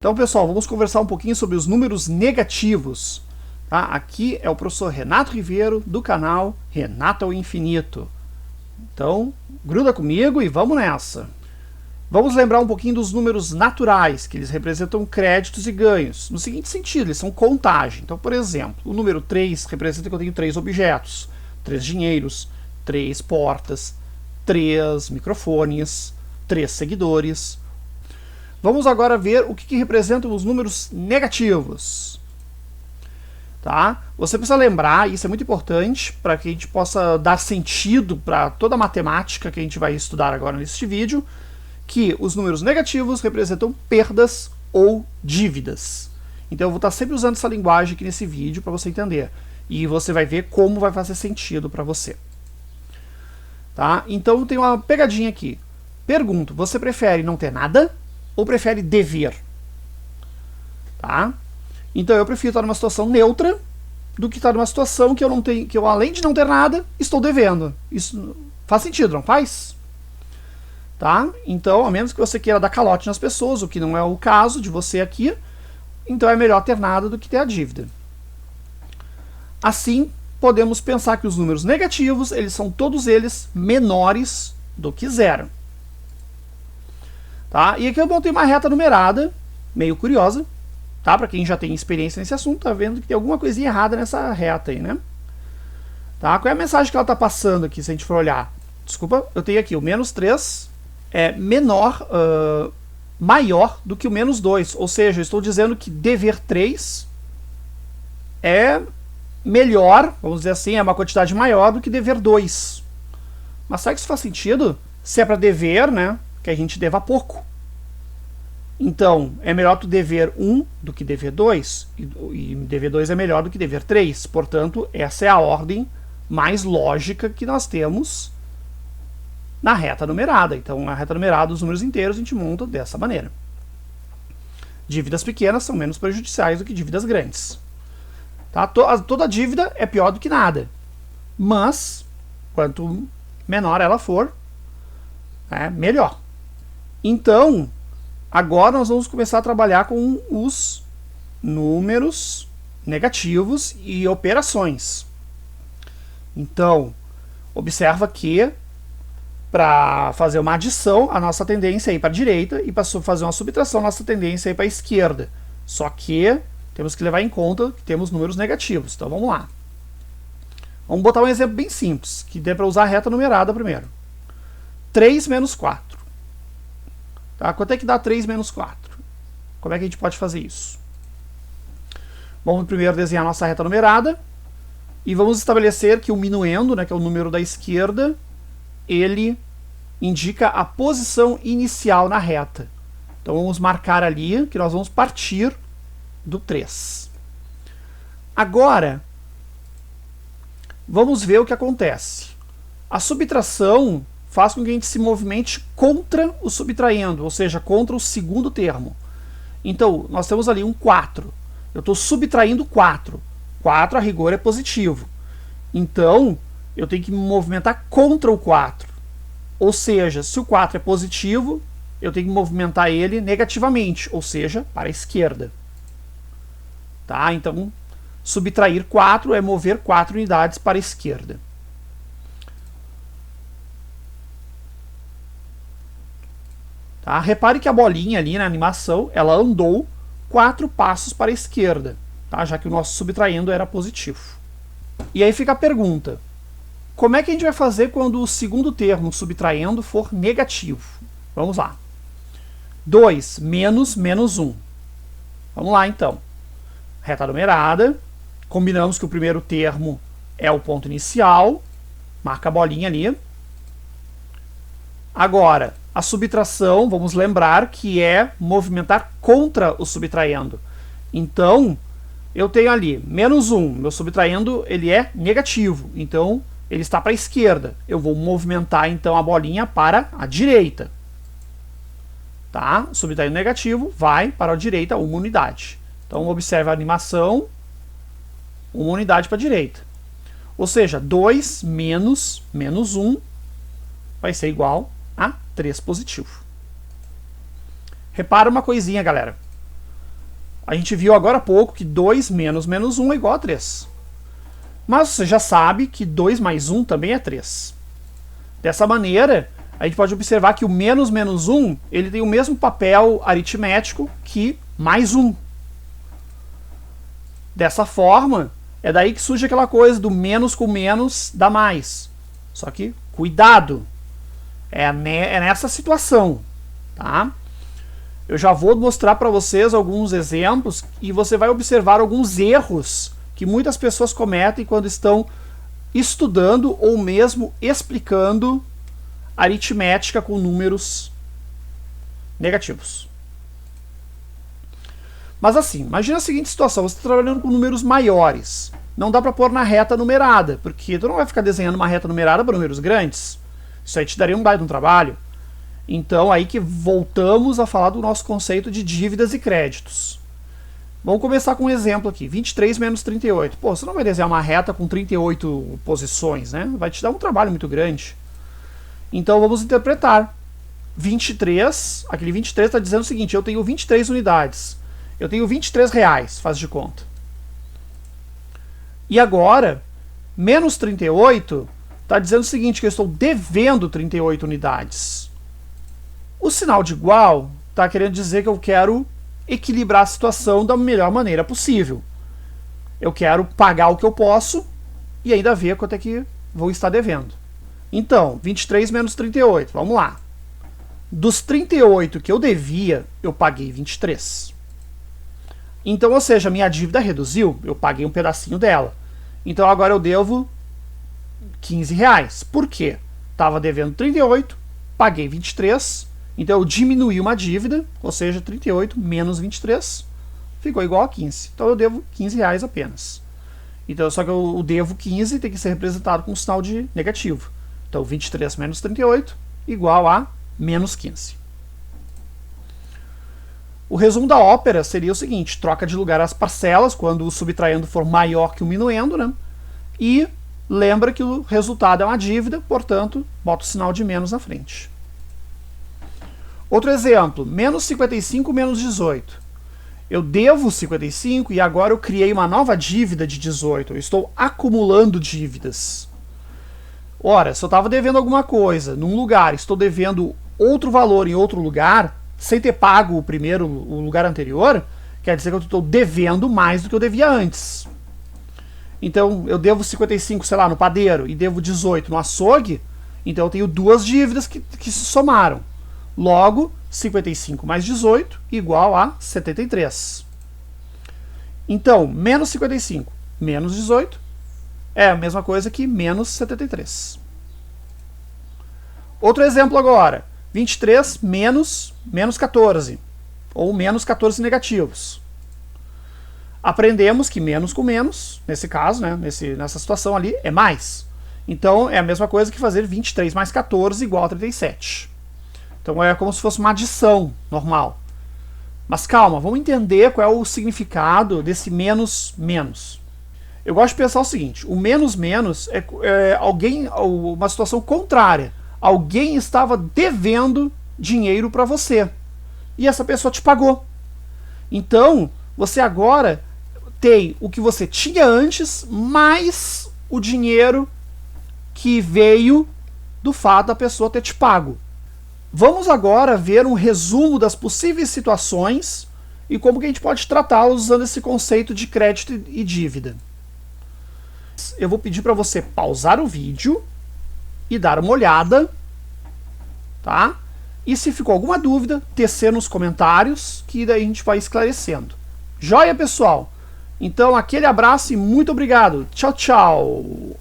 Então, pessoal, vamos conversar um pouquinho sobre os números negativos. Tá? Aqui é o professor Renato Ribeiro, do canal Renato ao Infinito. Então, gruda comigo e vamos nessa. Vamos lembrar um pouquinho dos números naturais, que eles representam créditos e ganhos. No seguinte sentido, eles são contagem. Então, por exemplo, o número 3 representa que eu tenho 3 objetos, 3 dinheiros, 3 portas, 3 microfones, 3 seguidores. Vamos agora ver o que representam os números negativos. Tá? Você precisa lembrar, isso é muito importante, para que a gente possa dar sentido para toda a matemática que a gente vai estudar agora neste vídeo, que os números negativos representam perdas ou dívidas. Então eu vou estar sempre usando essa linguagem aqui nesse vídeo para você entender. E você vai ver como vai fazer sentido para você. Tá? Então tem uma pegadinha aqui. Pergunto, você prefere não ter nada ou prefere dever? Tá? Então eu prefiro estar numa situação neutra do que estar numa situação que eu não tenho, que eu, além de não ter nada, estou devendo. Isso faz sentido, não faz? Tá? Então, a menos que você queira dar calote nas pessoas, o que não é o caso de você aqui, então é melhor ter nada do que ter a dívida. Assim, podemos pensar que os números negativos, eles são todos eles menores do que zero. Tá? E aqui eu montei uma reta numerada, meio curiosa, tá? Para quem já tem experiência nesse assunto, tá vendo que tem alguma coisinha errada nessa reta aí, né? Tá? Qual é a mensagem que ela está passando aqui, se a gente for olhar? Desculpa, eu tenho aqui o menos 3 é maior do que o menos 2, ou seja, eu estou dizendo que dever 3 é melhor, vamos dizer assim, é uma quantidade maior do que dever 2. Mas será que isso faz sentido? Se é para dever, né, que a gente deva pouco. Então, é melhor tu dever 1 do que dever 2, e dever 2 é melhor do que dever 3. Portanto, essa é a ordem mais lógica que nós temos na reta numerada. Então, na reta numerada, os números inteiros a gente monta dessa maneira. Dívidas pequenas são menos prejudiciais do que dívidas grandes. Tá? Toda dívida é pior do que nada. Mas, quanto menor ela for, melhor. Então, agora nós vamos começar a trabalhar com os números negativos e operações. Então, observa que para fazer uma adição, a nossa tendência é ir para a direita, e para fazer uma subtração, a nossa tendência é ir para a esquerda. Só que temos que levar em conta que temos números negativos. Então vamos lá. Vamos botar um exemplo bem simples, que dê para usar a reta numerada primeiro. 3 menos 4. Tá? Quanto é que dá 3 menos 4? Como é que a gente pode fazer isso? Vamos primeiro desenhar nossa reta numerada, e vamos estabelecer que o minuendo, né, que é o número da esquerda, ele indica a posição inicial na reta. Então vamos marcar ali que nós vamos partir do 3. Agora, vamos ver o que acontece. A subtração faz com que a gente se movimente contra o subtraindo, ou seja, contra o segundo termo. Então, nós temos ali um 4. Eu estou subtraindo 4. 4, a rigor, é positivo. Então, eu tenho que me movimentar contra o 4. Ou seja, se o 4 é positivo, eu tenho que movimentar ele negativamente, ou seja, para a esquerda. Tá? Então, subtrair 4 é mover 4 unidades para a esquerda. Tá? Repare que a bolinha ali na animação, ela andou 4 passos para a esquerda, tá? Já que o nosso subtraindo era positivo. E aí fica a pergunta: como é que a gente vai fazer quando o segundo termo subtraindo for negativo? Vamos lá. 2 menos menos 1. Vamos lá, então. Reta numerada. Combinamos que o primeiro termo é o ponto inicial. Marca a bolinha ali. Agora, a subtração, vamos lembrar que é movimentar contra o subtraindo. Então, eu tenho ali menos 1. Meu subtraindo ele é negativo. Então, ele está para a esquerda. Eu vou movimentar, então, a bolinha para a direita. Tá? Subtraindo negativo vai para a direita uma unidade. Então, observe a animação. Uma unidade para a direita. Ou seja, 2 menos menos 1 vai ser igual a 3 positivo. Repara uma coisinha, galera. A gente viu agora há pouco que 2 menos menos 1 é igual a 3. Mas você já sabe que 2 mais 1 também é 3. Dessa maneira, a gente pode observar que o menos menos 1 ele tem o mesmo papel aritmético que mais 1. Dessa forma, é daí que surge aquela coisa do menos com menos dá mais. Só que, cuidado, é nessa situação, tá? Eu já vou mostrar para vocês alguns exemplos e você vai observar alguns erros que muitas pessoas cometem quando estão estudando ou mesmo explicando aritmética com números negativos. Mas assim, imagina a seguinte situação, você está trabalhando com números maiores. Não dá para pôr na reta numerada, porque tu não vai ficar desenhando uma reta numerada para números grandes. Isso aí te daria um baita de um trabalho. Então aí que voltamos a falar do nosso conceito de dívidas e créditos. Vamos começar com um exemplo aqui, 23 menos 38. Pô, você não vai desenhar uma reta com 38 posições, né? Vai te dar um trabalho muito grande. Então vamos interpretar. 23, aquele 23 está dizendo o seguinte, eu tenho 23 unidades. Eu tenho 23 reais, faz de conta. E agora, menos 38 está dizendo o seguinte, que eu estou devendo 38 unidades. O sinal de igual está querendo dizer que eu quero equilibrar a situação da melhor maneira possível. Eu quero pagar o que eu posso e ainda ver quanto é que vou estar devendo. Então, 23 menos 38, vamos lá. Dos 38 que eu devia, eu paguei 23. Então, ou seja, minha dívida reduziu, eu paguei um pedacinho dela. Então agora eu devo 15 reais. Por quê? Estava devendo 38, paguei 23, então eu diminui uma dívida, ou seja, 38 menos 23, ficou igual a 15. Então eu devo 15 reais apenas. Então, só que eu devo 15 tem que ser representado com um sinal de negativo. Então 23 menos 38 igual a menos 15. O resumo da ópera seria o seguinte, troca de lugar as parcelas quando o subtraindo for maior que o minuendo, né? E lembra que o resultado é uma dívida, portanto, bota o sinal de menos na frente. Outro exemplo, menos 55 menos 18. Eu devo 55 e agora eu criei uma nova dívida de 18. Eu estou acumulando dívidas. Ora, se eu estava devendo alguma coisa num lugar, estou devendo outro valor em outro lugar, sem ter pago o lugar anterior, quer dizer que eu estou devendo mais do que eu devia antes. Então, eu devo 55, sei lá, no padeiro e devo 18 no açougue, então eu tenho duas dívidas que se somaram. Logo, 55 mais 18 igual a 73. Então, menos 55 menos 18 é a mesma coisa que menos 73. Outro exemplo agora. 23 menos 14, ou menos 14 negativos. Aprendemos que menos com menos, nesse caso, né, nessa situação ali, é mais. Então é a mesma coisa que fazer 23 mais 14 igual a 37. Então é como se fosse uma adição normal. Mas calma, vamos entender qual é o significado desse menos menos. Eu gosto de pensar o seguinte, o menos menos é uma situação contrária. Alguém estava devendo dinheiro para você e essa pessoa te pagou. Então, você agora tem o que você tinha antes, mais o dinheiro que veio do fato da pessoa ter te pago. Vamos agora ver um resumo das possíveis situações e como que a gente pode tratá-los usando esse conceito de crédito e dívida. Eu vou pedir para você pausar o vídeo e dar uma olhada, tá? E se ficou alguma dúvida, tecer nos comentários, que daí a gente vai esclarecendo. Joia, pessoal? Então, aquele abraço e muito obrigado. Tchau, tchau!